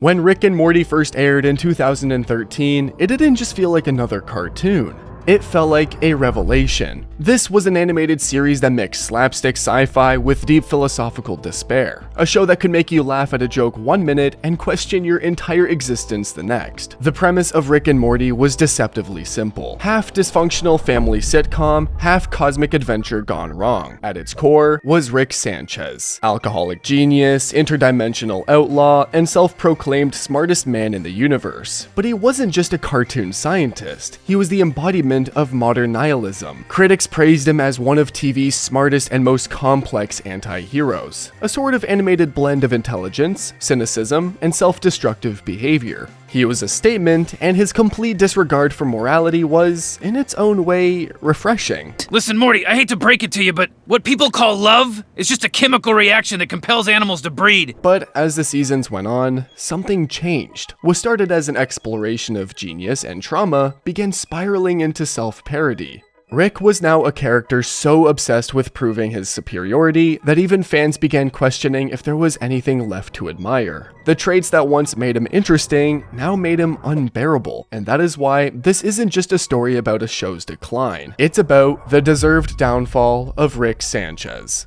When Rick and Morty first aired in 2013, it didn't just feel like another cartoon. It felt like a revelation. This was an animated series that mixed slapstick sci-fi with deep philosophical despair. A show that could make you laugh at a joke 1 minute and question your entire existence the next. The premise of Rick and Morty was deceptively simple. Half dysfunctional family sitcom, half cosmic adventure gone wrong. At its core was Rick Sanchez. Alcoholic genius, interdimensional outlaw, and self-proclaimed smartest man in the universe. But he wasn't just a cartoon scientist. He was the embodiment of modern nihilism. Critics praised him as one of TV's smartest and most complex anti-heroes, a sort of animated blend of intelligence, cynicism, and self-destructive behavior. He was a statement, and his complete disregard for morality was, in its own way, refreshing. Listen, Morty, I hate to break it to you, but what people call love is just a chemical reaction that compels animals to breed. But as the seasons went on, something changed. What started as an exploration of genius and trauma began spiraling into self-parody. Rick was now a character so obsessed with proving his superiority that even fans began questioning if there was anything left to admire. The traits that once made him interesting now made him unbearable, and that is why this isn't just a story about a show's decline. It's about the deserved downfall of Rick Sanchez.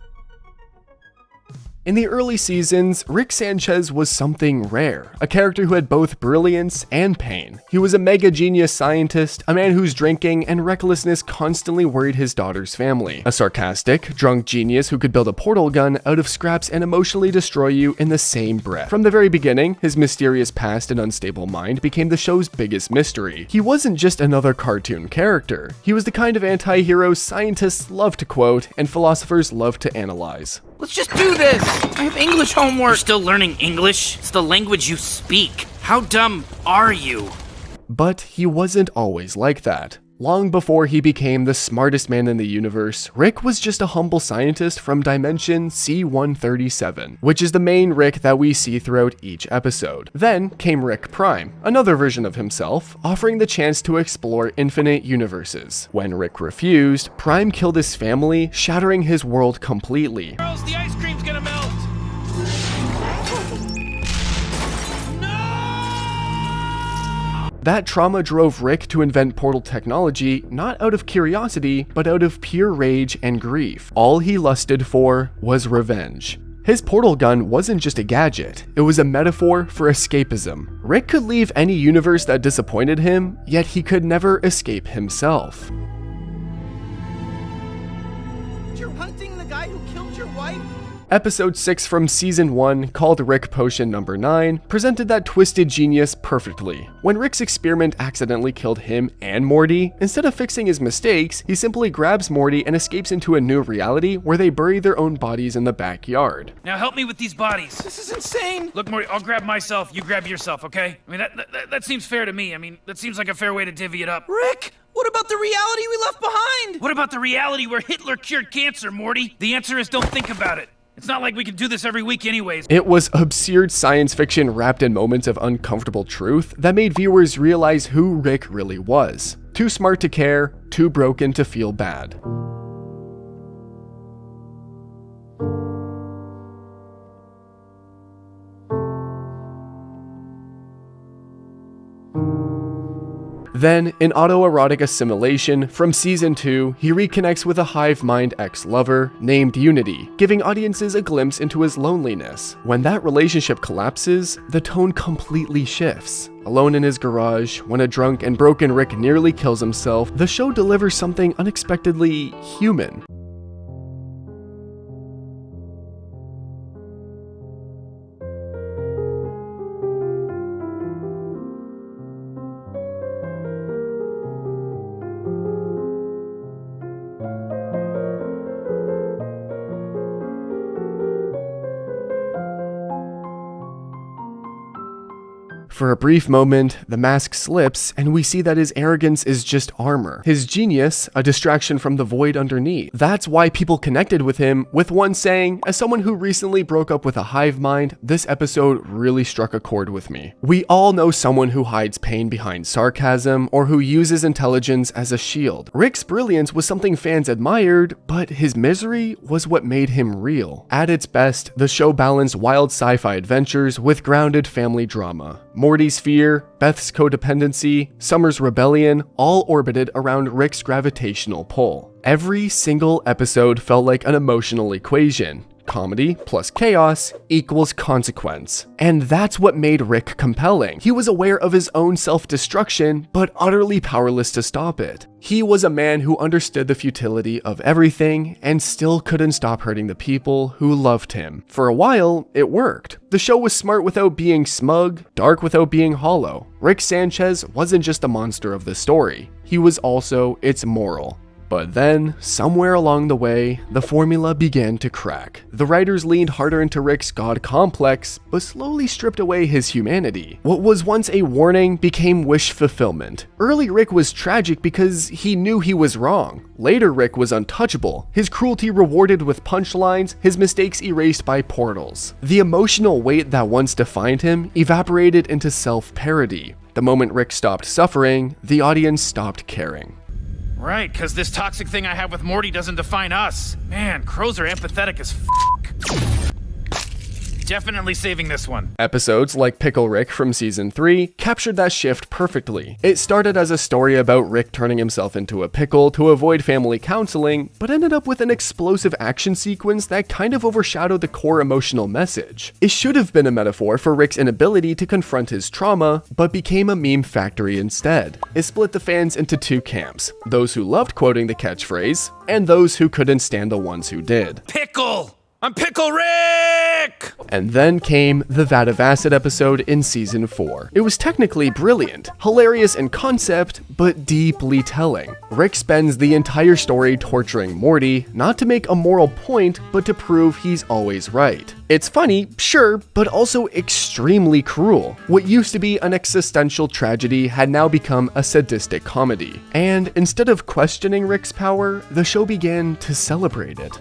In the early seasons, Rick Sanchez was something rare, a character who had both brilliance and pain. He was a mega genius scientist, a man whose drinking and recklessness constantly worried his daughter's family, a sarcastic, drunk genius who could build a portal gun out of scraps and emotionally destroy you in the same breath. From the very beginning, his mysterious past and unstable mind became the show's biggest mystery. He wasn't just another cartoon character. He was the kind of anti-hero scientists love to quote and philosophers love to analyze. Let's just do this! I have English homework! You're still learning English? It's the language you speak. How dumb are you? But he wasn't always like that. Long before he became the smartest man in the universe, Rick was just a humble scientist from dimension C-137, which is the main Rick that we see throughout each episode. Then came Rick Prime, another version of himself, offering the chance to explore infinite universes. When Rick refused, Prime killed his family, shattering his world completely. Girls, the ice cream's gonna melt! That trauma drove Rick to invent portal technology, not out of curiosity, but out of pure rage and grief. All he lusted for was revenge. His portal gun wasn't just a gadget, it was a metaphor for escapism. Rick could leave any universe that disappointed him, yet he could never escape himself. You're hunting the guy who killed your wife? Episode 6 from Season 1, called Rick Potion Number 9, presented that twisted genius perfectly. When Rick's experiment accidentally killed him and Morty, instead of fixing his mistakes, he simply grabs Morty and escapes into a new reality where they bury their own bodies in the backyard. Now help me with these bodies. This is insane! Look, Morty, I'll grab myself, you grab yourself, okay? I mean, that seems fair to me. I mean, that seems like a fair way to divvy it up. Rick! What about the reality we left behind? What about the reality where Hitler cured cancer, Morty? The answer is don't think about it. It's not like we can do this every week anyways. It was absurd science fiction wrapped in moments of uncomfortable truth that made viewers realize who Rick really was. Too smart to care, too broken to feel bad. Then, in autoerotic assimilation, from Season 2, he reconnects with a hive mind ex-lover named Unity, giving audiences a glimpse into his loneliness. When that relationship collapses, the tone completely shifts. Alone in his garage, when a drunk and broken Rick nearly kills himself, the show delivers something unexpectedly human. For a brief moment, the mask slips and we see that his arrogance is just armor. His genius, a distraction from the void underneath. That's why people connected with him, with one saying, as someone who recently broke up with a hive mind, this episode really struck a chord with me. We all know someone who hides pain behind sarcasm or who uses intelligence as a shield. Rick's brilliance was something fans admired, but his misery was what made him real. At its best, the show balanced wild sci-fi adventures with grounded family drama. Morty's fear, Beth's codependency, Summer's rebellion all orbited around Rick's gravitational pull. Every single episode felt like an emotional equation. Comedy plus chaos equals consequence. And that's what made Rick compelling. He was aware of his own self-destruction, but utterly powerless to stop it. He was a man who understood the futility of everything and still couldn't stop hurting the people who loved him. For a while, it worked. The show was smart without being smug, dark without being hollow. Rick Sanchez wasn't just a monster of the story. He was also its moral. But then, somewhere along the way, the formula began to crack. The writers leaned harder into Rick's god complex, but slowly stripped away his humanity. What was once a warning became wish fulfillment. Early Rick was tragic because he knew he was wrong. Later Rick was untouchable, his cruelty rewarded with punchlines, his mistakes erased by portals. The emotional weight that once defined him evaporated into self-parody. The moment Rick stopped suffering, the audience stopped caring. Right, because this toxic thing I have with Morty doesn't define us. Man, crows are empathetic as f***. Definitely saving this one. Episodes like Pickle Rick from season 3 captured that shift perfectly. It started as a story about Rick turning himself into a pickle to avoid family counseling, but ended up with an explosive action sequence that kind of overshadowed the core emotional message. It should have been a metaphor for Rick's inability to confront his trauma, but became a meme factory instead. It split the fans into two camps, those who loved quoting the catchphrase, and those who couldn't stand the ones who did. Pickle! I'm Pickle Rick! And then came the Vat of Acid episode in season 4. It was technically brilliant, hilarious in concept, but deeply telling. Rick spends the entire story torturing Morty, not to make a moral point, but to prove he's always right. It's funny, sure, but also extremely cruel. What used to be an existential tragedy had now become a sadistic comedy. And instead of questioning Rick's power, the show began to celebrate it.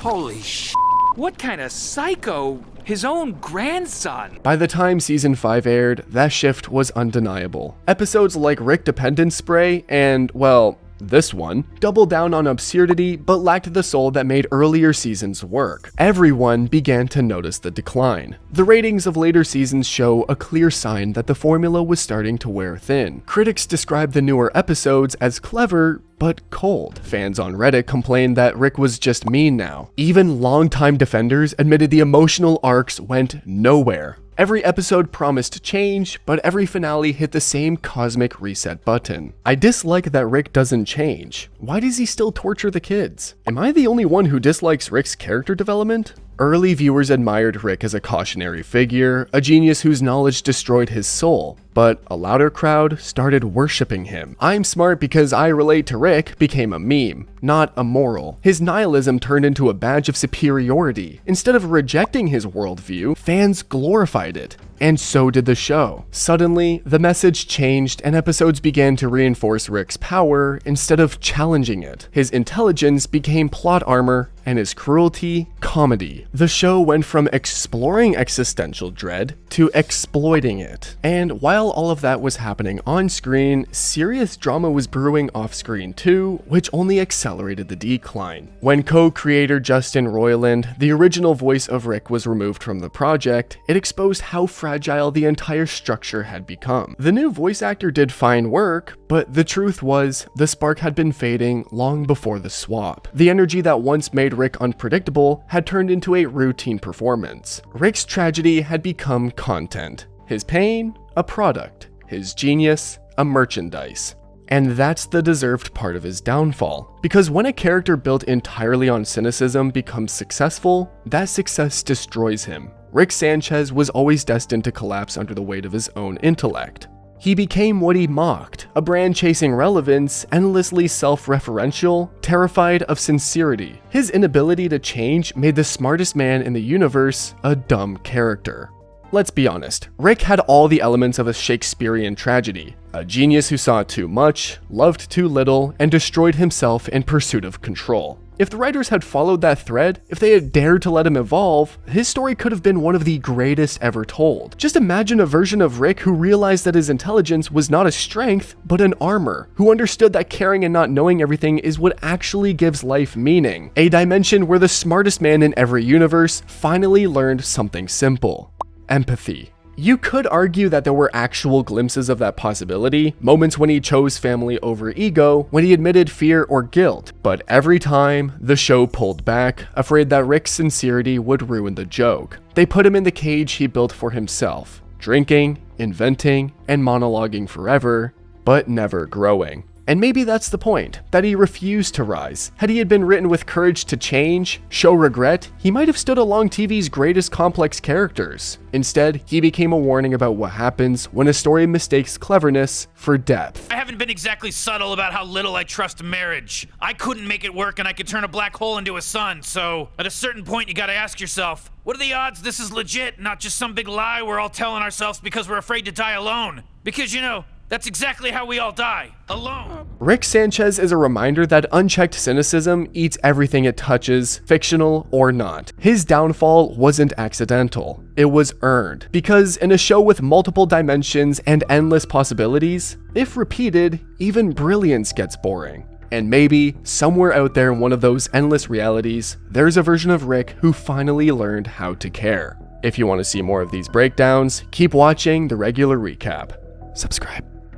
Holy sh! What kind of psycho? His own grandson! By the time season 5 aired, that shift was undeniable. Episodes like Rick Dependence Spray and, well, this one, doubled down on absurdity but lacked the soul that made earlier seasons work. Everyone began to notice the decline. The ratings of later seasons show a clear sign that the formula was starting to wear thin. Critics describe the newer episodes as clever, but cold. Fans on Reddit complained that Rick was just mean now. Even longtime defenders admitted the emotional arcs went nowhere. Every episode promised change, but every finale hit the same cosmic reset button. I dislike that Rick doesn't change. Why does he still torture the kids? Am I the only one who dislikes Rick's character development? Early viewers admired Rick as a cautionary figure, a genius whose knowledge destroyed his soul, but a louder crowd started worshipping him. I'm smart because I relate to Rick became a meme, not a moral. His nihilism turned into a badge of superiority. Instead of rejecting his worldview, fans glorified it. And so did the show. Suddenly, the message changed and episodes began to reinforce Rick's power instead of challenging it. His intelligence became plot armor and his cruelty, comedy. The show went from exploring existential dread to exploiting it. And while all of that was happening on screen, serious drama was brewing off screen too, which only accelerated the decline. When co-creator Justin Roiland, the original voice of Rick, was removed from the project, it exposed how fragile the entire structure had become. The new voice actor did fine work, but the truth was, the spark had been fading long before the swap. The energy that once made Rick unpredictable had turned into a routine performance. Rick's tragedy had become content. His pain, a product. His genius, a merchandise. And that's the deserved part of his downfall. Because when a character built entirely on cynicism becomes successful, that success destroys him. Rick Sanchez was always destined to collapse under the weight of his own intellect. He became what he mocked, a brand chasing relevance, endlessly self-referential, terrified of sincerity. His inability to change made the smartest man in the universe a dumb character. Let's be honest, Rick had all the elements of a Shakespearean tragedy. A genius who saw too much, loved too little, and destroyed himself in pursuit of control. If the writers had followed that thread, if they had dared to let him evolve, his story could have been one of the greatest ever told. Just imagine a version of Rick who realized that his intelligence was not a strength, but an armor, who understood that caring and not knowing everything is what actually gives life meaning. A dimension where the smartest man in every universe finally learned something simple: empathy. You could argue that there were actual glimpses of that possibility, moments when he chose family over ego, when he admitted fear or guilt, but every time, the show pulled back, afraid that Rick's sincerity would ruin the joke. They put him in the cage he built for himself, drinking, inventing, and monologuing forever, but never growing. And maybe that's the point, that he refused to rise. Had he been written with courage to change, show regret, he might have stood along TV's greatest complex characters. Instead, he became a warning about what happens when a story mistakes cleverness for depth. I haven't been exactly subtle about how little I trust marriage. I couldn't make it work and I could turn a black hole into a sun, so at a certain point you gotta ask yourself, what are the odds this is legit, not just some big lie we're all telling ourselves because we're afraid to die alone? Because, you know, that's exactly how we all die, alone. Rick Sanchez is a reminder that unchecked cynicism eats everything it touches, fictional or not. His downfall wasn't accidental, it was earned. Because in a show with multiple dimensions and endless possibilities, if repeated, even brilliance gets boring. And maybe, somewhere out there in one of those endless realities, there's a version of Rick who finally learned how to care. If you want to see more of these breakdowns, keep watching the regular recap. Subscribe.